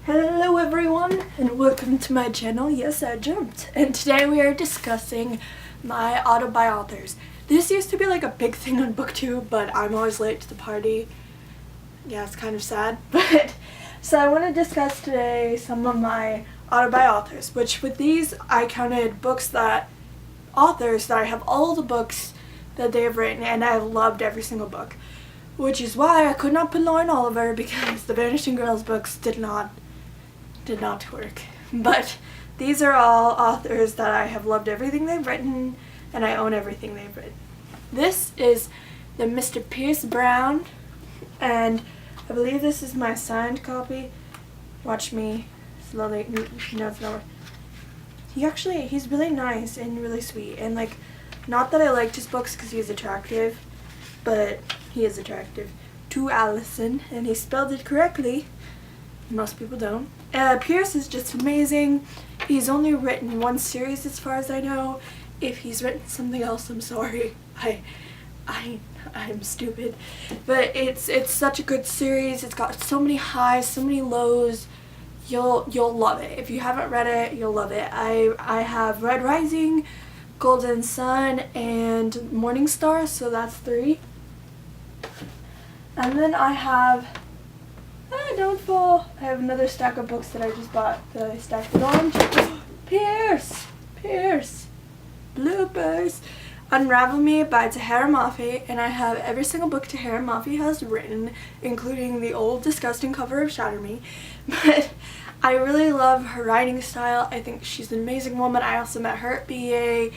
Hello everyone and welcome to my channel. Yes, I jumped. And today we are discussing my autobuy authors. This used to be like a big thing on BookTube, but I'm always late to the party. Yeah, it's kind of sad. But so I want to discuss today some of my autobuy authors, which with these I counted authors that I have all the books that they have written and I have loved every single book. Which is why I could not put Lauren Oliver because the Vanishing Girls books did not work. But these are all authors that I have loved everything they've written and I own everything they've written. This is the Mr. Pierce Brown, and I believe this is my signed copy. Watch me slowly. No, it's not. He's really nice and really sweet, and like, not that I liked his books because he's attractive, but he is attractive to Allison, and he spelled it correctly. Most people don't. Pierce is just amazing. He's only written one series as far as I know. If he's written something else, I'm sorry. I'm stupid. But it's such a good series. It's got so many highs, so many lows. You'll love it. If you haven't read it, you'll love it. I have Red Rising, Golden Sun, and Morning Star, so that's 3. And then I have Don't Fall. I have another stack of books that I just bought that I stacked it on. Pierce! Bloopers! Unravel Me by Tahereh Mafi, and I have every single book Tahereh Mafi has written, including the old disgusting cover of Shatter Me. But I really love her writing style. I think she's an amazing woman. I also met her at BA,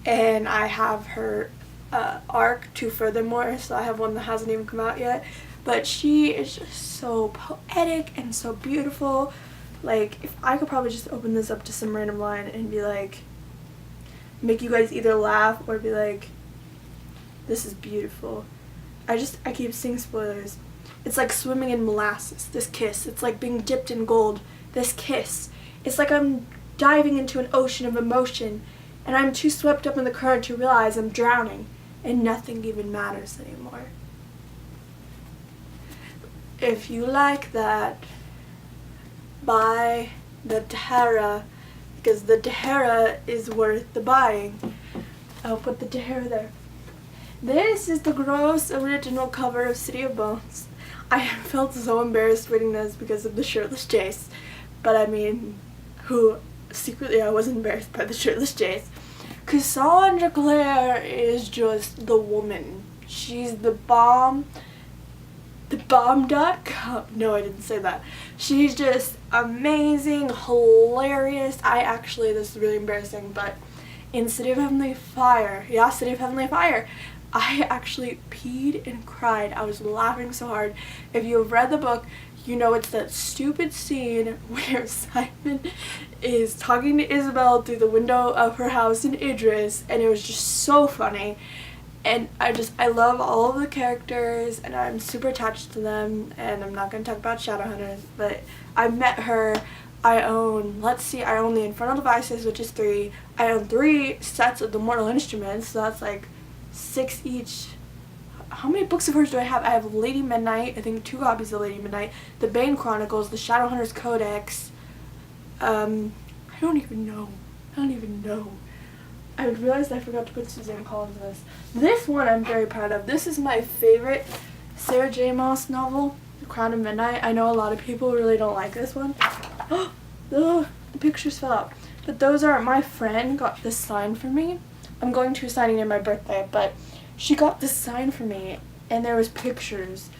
and I have her arc to Furthermore, so I have one that hasn't even come out yet. But she is just so poetic and so beautiful. Like, if I could probably just open this up to some random line and be like, make you guys either laugh or be like, this is beautiful. I keep seeing spoilers. It's like swimming in molasses, this kiss. It's like being dipped in gold, this kiss. It's like I'm diving into an ocean of emotion and I'm too swept up in the current to realize I'm drowning and nothing even matters anymore. If you like that, buy the Tahereh, because the Tahereh is worth the buying. I'll put the Tahereh there. This is the gross original cover of City of Bones. I felt so embarrassed reading this because of the shirtless chase, but I mean, secretly I was embarrassed by the shirtless chase. Cassandra Clare is just the woman. She's the bomb. TheBomb.com. No, I didn't say that. She's just amazing, hilarious. This is really embarrassing, but in City of Heavenly Fire, I actually peed and cried. I was laughing so hard. If you have read the book, you know it's that stupid scene where Simon is talking to Isabel through the window of her house in Idris, and it was just so funny. And I love all of the characters, and I'm super attached to them, and I'm not going to talk about Shadowhunters, but I met her. I own the Infernal Devices, which is 3. I own 3 sets of the Mortal Instruments, so that's like 6 each. How many books of hers do I have? I have Lady Midnight, I think 2 copies of Lady Midnight, the Bane Chronicles, the Shadowhunters Codex. I don't even know. I realized I forgot to put Suzanne Collins in this. This one I'm very proud of. This is my favorite Sarah J. Maas novel, The Crown of Midnight. I know a lot of people really don't like this one. The pictures fell out. But my friend got this signed for me. I'm going to a signing on my birthday, but she got this signed for me, and there was pictures.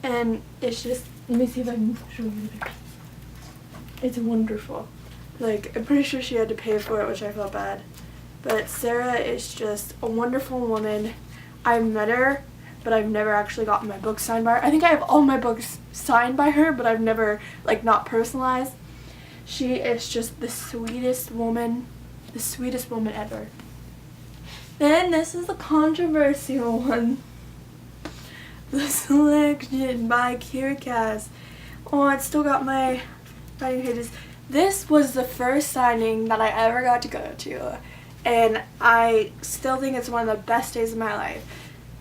And it's just, let me see if I can show you the picture. It's wonderful. Like, I'm pretty sure she had to pay for it, which I felt bad. But Sarah is just a wonderful woman. I've met her, but I've never actually gotten my books signed by her. I think I have all my books signed by her, but I've never, not personalized. She is just the sweetest woman ever. Then this is the controversial one. The Selection by Kiera Cass. Oh, it's still got my writing pages. This was the first signing that I ever got to go to. And I still think it's one of the best days of my life.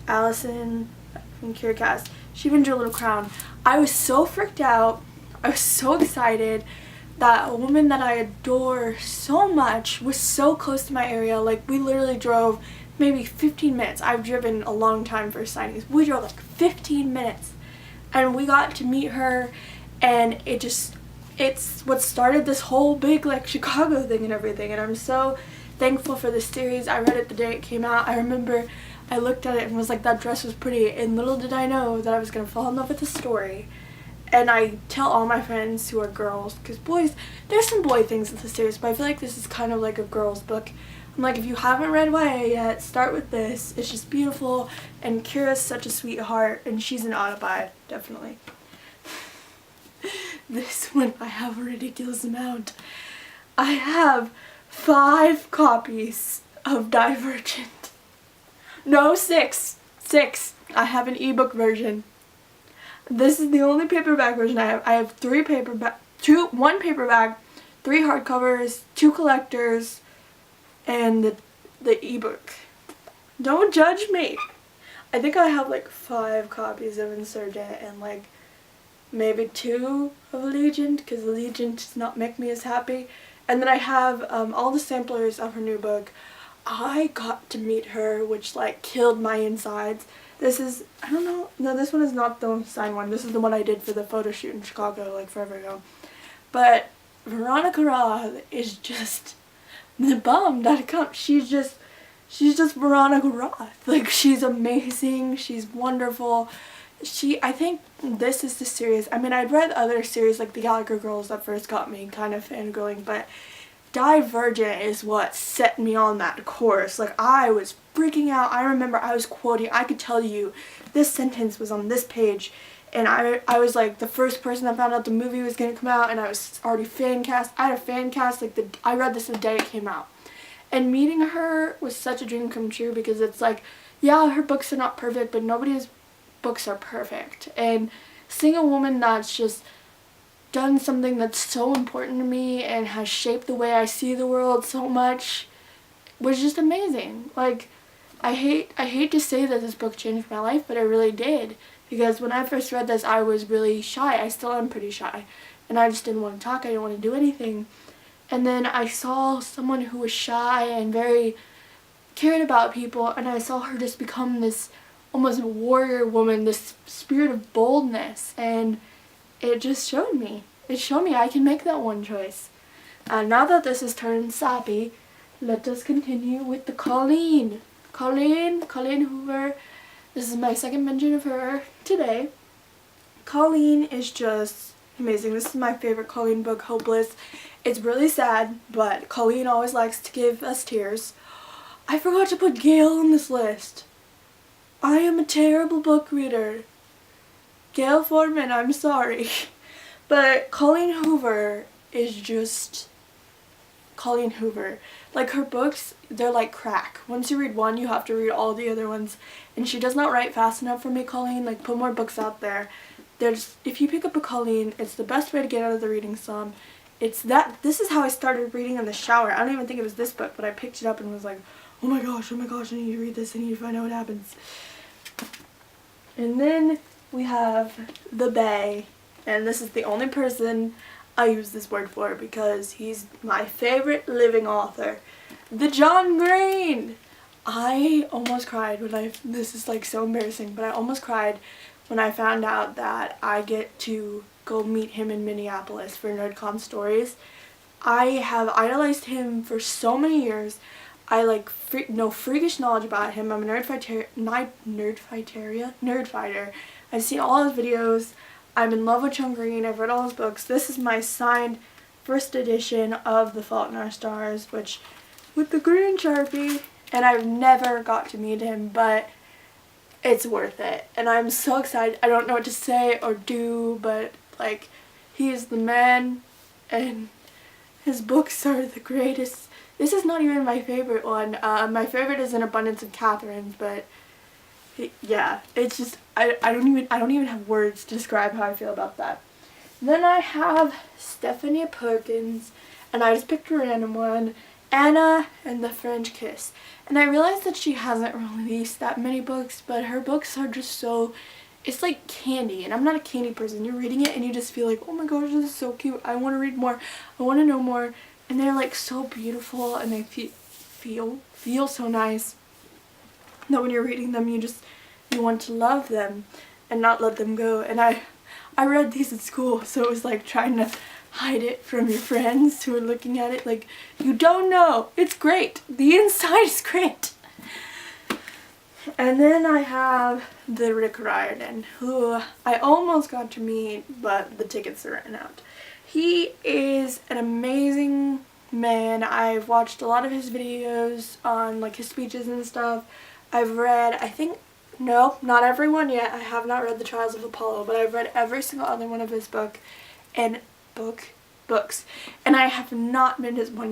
Allison from Kiera Cass, she even drew a little crown. I was so freaked out. I was so excited that a woman that I adore so much was so close to my area. Like, we literally drove maybe 15 minutes. I've driven a long time for signings. We drove like 15 minutes and we got to meet her, and it's what started this whole big like Chicago thing and everything, and I'm so thankful for this series. I read it the day it came out. I remember I looked at it and was like, that dress was pretty, and little did I know that I was going to fall in love with the story. And I tell all my friends who are girls, because boys, there's some boy things in the series, but I feel like this is kind of like a girl's book. I'm like, if you haven't read YA yet, start with this. It's just beautiful, and Kiera's such a sweetheart, and she's an autobuy, definitely. This one, I have a ridiculous amount. I have 5 copies of Divergent. No, 6. 6. I have an ebook version. This is the only paperback version I have. I have 1 paperback, 3 hardcovers, 2 collectors, and the ebook. Don't judge me. I think I have like 5 copies of Insurgent and like maybe 2 of Allegiant, because Allegiant does not make me as happy. And then I have all the samplers of her new book. I got to meet her, which like killed my insides. This is, I don't know, no, this one is not the signed one. This is the one I did for the photo shoot in Chicago like forever ago. But Veronica Roth is just the bomb.com. She's just Veronica Roth. Like, she's amazing. She's wonderful. I think this is the series. I mean, I'd read other series like the Gallagher Girls that first got me kind of fangirling, but Divergent is what set me on that course. Like, I was freaking out. I remember I was quoting, I could tell you this sentence was on this page, and I was like the first person that found out the movie was going to come out, and I was already fan cast. I had a fan cast, like I read this the day it came out. And meeting her was such a dream come true, because it's like, yeah, her books are not perfect, but nobody's books are perfect. And seeing a woman that's just done something that's so important to me and has shaped the way I see the world so much was just amazing. Like, I hate to say that this book changed my life, but it really did. Because when I first read this, I was really shy. I still am pretty shy. And I just didn't want to talk. I didn't want to do anything. And then I saw someone who was shy and very cared about people, and I saw her just become this almost warrior woman, this spirit of boldness, and it just showed me. It showed me I can make that one choice. Now that this has turned sappy, let us continue with the Colleen Hoover. This is my second mention of her today. Colleen is just amazing. This is my favorite Colleen book, Hopeless. It's really sad, but Colleen always likes to give us tears. I forgot to put Gail on this list. I am a terrible book reader. Gail Foreman, I'm sorry. But Colleen Hoover is just Colleen Hoover. Like, her books, they're like crack. Once you read one, you have to read all the other ones. And she does not write fast enough for me, Colleen. Like, put more books out there. If you pick up a Colleen, it's the best way to get out of the reading slump. This is how I started reading in the shower. I don't even think it was this book, but I picked it up and was like, oh my gosh, I need to read this. I need to find out what happens. And then we have the Bay, and this is the only person I use this word for because he's my favorite living author, the John Green. I almost cried this is like so embarrassing, but I almost cried when I found out that I get to go meet him in Minneapolis for NerdCon Stories. I have idolized him for so many years. I know freakish knowledge about him. I'm a nerd fighter. I've seen all his videos. I'm in love with John Green. I've read all his books. This is my signed first edition of The Fault in Our Stars, which with the green Sharpie, and I've never got to meet him, but it's worth it. And I'm so excited. I don't know what to say or do, but like, he is the man, and his books are the greatest. This is not even my favorite one. My favorite is An Abundance of Catherines, but yeah, it's just I don't even have words to describe how I feel about that. Then I have Stephanie Perkins, and I just picked a random one, Anna and the French Kiss. And I realized that she hasn't released that many books, but her books are just so it's like candy, and I'm not a candy person. You're reading it and you just feel like, oh my gosh, this is so cute. I want to read more. I want to know more. And they're like so beautiful, and they feel so nice that when you're reading them, you want to love them and not let them go. And I read these at school, so it was like trying to hide it from your friends who are looking at it like, you don't know, it's great, the inside is great. And then I have the Rick Riordan, who I almost got to meet, but the tickets are written out. He is an amazing man. I've watched a lot of his videos on like his speeches and stuff. I've read, I think, no, not every one yet. I have not read The Trials of Apollo, but I've read every single other one of his books, and I have not been disappointed.